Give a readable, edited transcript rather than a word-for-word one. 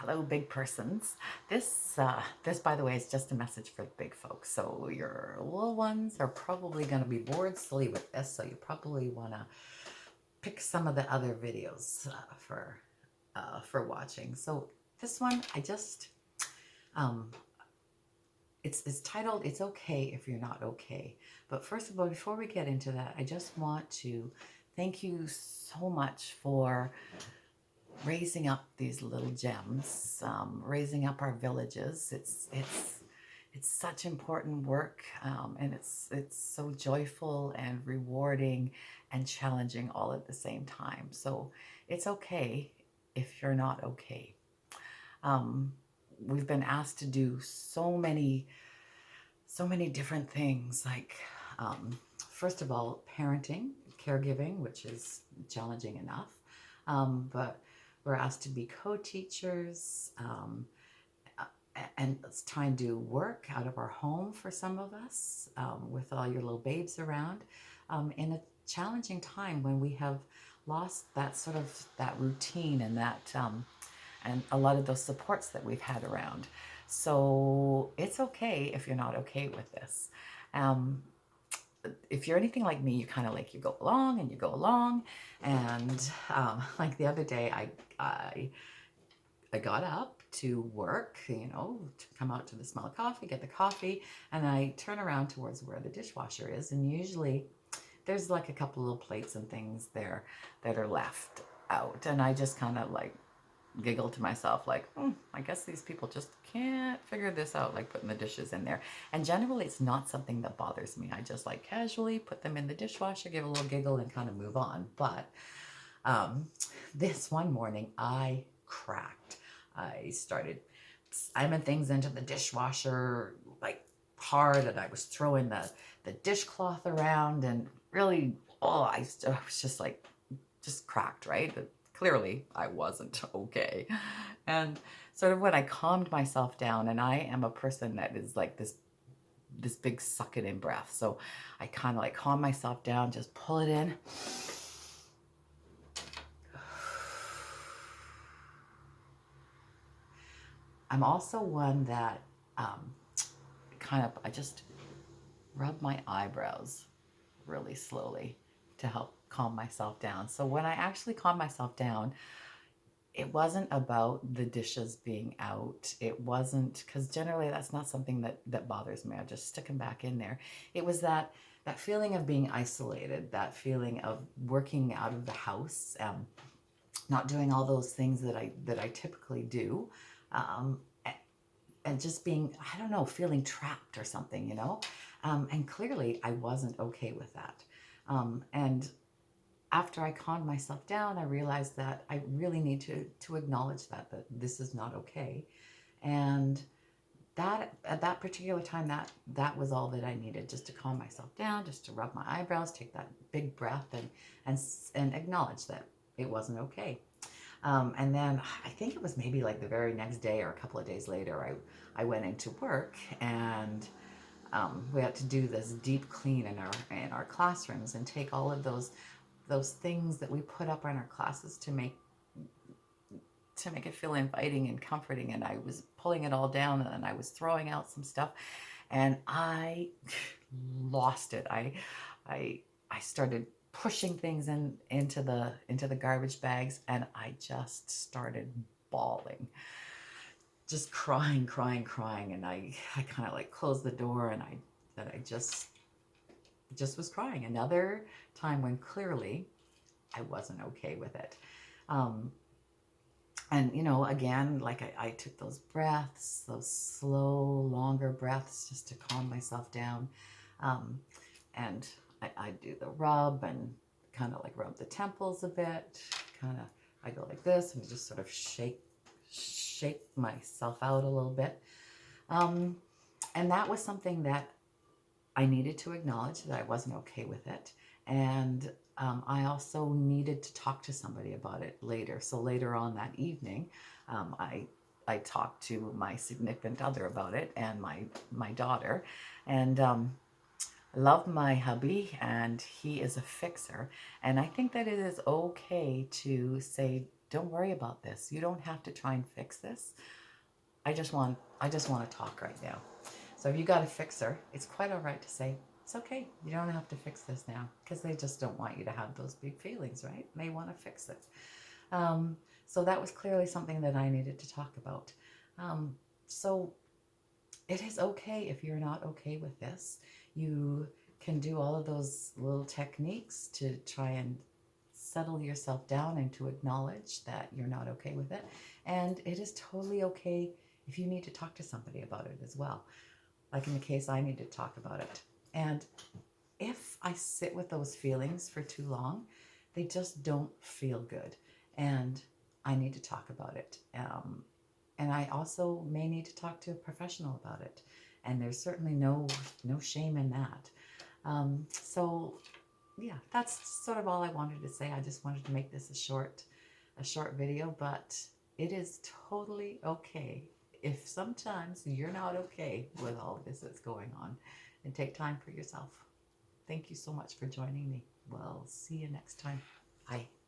Hello, big persons. This, by the way, is just a message for the big folks. So your little ones are probably going to be bored silly with this. So you probably want to pick some of the other videos for watching. So this one, um, it's titled "It's Okay If You're Not Okay." But first of all, before we get into that, I just want to thank you so much for raising up these little gems, raising up our villages. It's such important work, and it's so joyful and rewarding and challenging all at the same time. So it's okay if you're not okay. Um, we've been asked to do so many different things, like first of all, parenting, caregiving, which is challenging enough, but we're asked to be co-teachers, and it's trying to do work out of our home for some of us, with all your little babes around, in a challenging time when we have lost that sort of that routine and that and a lot of those supports that we've had around. So it's okay if you're not okay with this. Um, if you're anything like me, you kind of like you go along and you go along, and like the other day, I got up to work, to come out to the smell of coffee, get the coffee, and I turn around towards where the dishwasher is, and usually there's like a couple little plates and things there that are left out, and I just kind of like giggle to myself like, I guess these people just can't figure this out, like putting the dishes in there. And generally it's not something that bothers me. I just like casually put them in the dishwasher, give a little giggle, and kind of move on. But um, this one morning I cracked. I started slamming things into the dishwasher like hard, and I was throwing the dishcloth around, and really, I was just like, just cracked, right? Clearly I wasn't okay. And sort of when I calmed myself down, and I am a person that is like this big suck it in breath. So I kind of like calm myself down, just pull it in. I'm also one that I just rub my eyebrows really slowly to help calm myself down. So when I actually calm myself down, it wasn't about the dishes being out. It wasn't, because generally that's not something that bothers me. I just stick them back in there. It was that feeling of being isolated, that feeling of working out of the house, not doing all those things that I typically do, um, and just being, I don't know, feeling trapped or something, and clearly I wasn't okay with that. And after I calmed myself down, I realized that I really need to acknowledge that this is not okay. And that at that particular time, that was all that I needed, just to calm myself down, just to rub my eyebrows, take that big breath, and acknowledge that it wasn't okay. And then I think it was maybe like the very next day or a couple of days later, I went into work, and we had to do this deep clean in our classrooms, and take all of those things that we put up in our classes to make it feel inviting and comforting. And I was pulling it all down, and then I was throwing out some stuff, and I lost it. I started pushing things into the garbage bags, and I just started bawling, just crying, crying, crying. And I kind of like closed the door, and I just was crying. Another time when clearly I wasn't okay with it. Um, and again, like I took those breaths, those slow, longer breaths, just to calm myself down. Um, and I do the rub, and kind of like rub the temples a bit. Kind of, I go like this and just sort of shake myself out a little bit. Um, and that was something that I needed to acknowledge, that I wasn't okay with it. And I also needed to talk to somebody about it later. So later on that evening, I talked to my significant other about it, and my daughter. And I love my hubby, and he is a fixer. And I think that it is okay to say Don't worry about this. You don't have to try and fix this. I just want to talk right now. So if you got a fixer, it's quite all right to say, it's okay. You don't have to fix this now, because they just don't want you to have those big feelings, right? They want to fix it. So that was clearly something that I needed to talk about. So it is okay if you're not okay with this. You can do all of those little techniques to try and settle yourself down and to acknowledge that you're not okay with it. And it is totally okay if you need to talk to somebody about it as well. Like in the case, I need to talk about it. And if I sit with those feelings for too long, they just don't feel good. And I need to talk about it. And I also may need to talk to a professional about it. And there's certainly no shame in that. So yeah, that's sort of all I wanted to say. I just wanted to make this a short video, but it is totally okay if sometimes you're not okay with all of this that's going on, and take time for yourself. Thank you so much for joining me. We'll see you next time. Bye.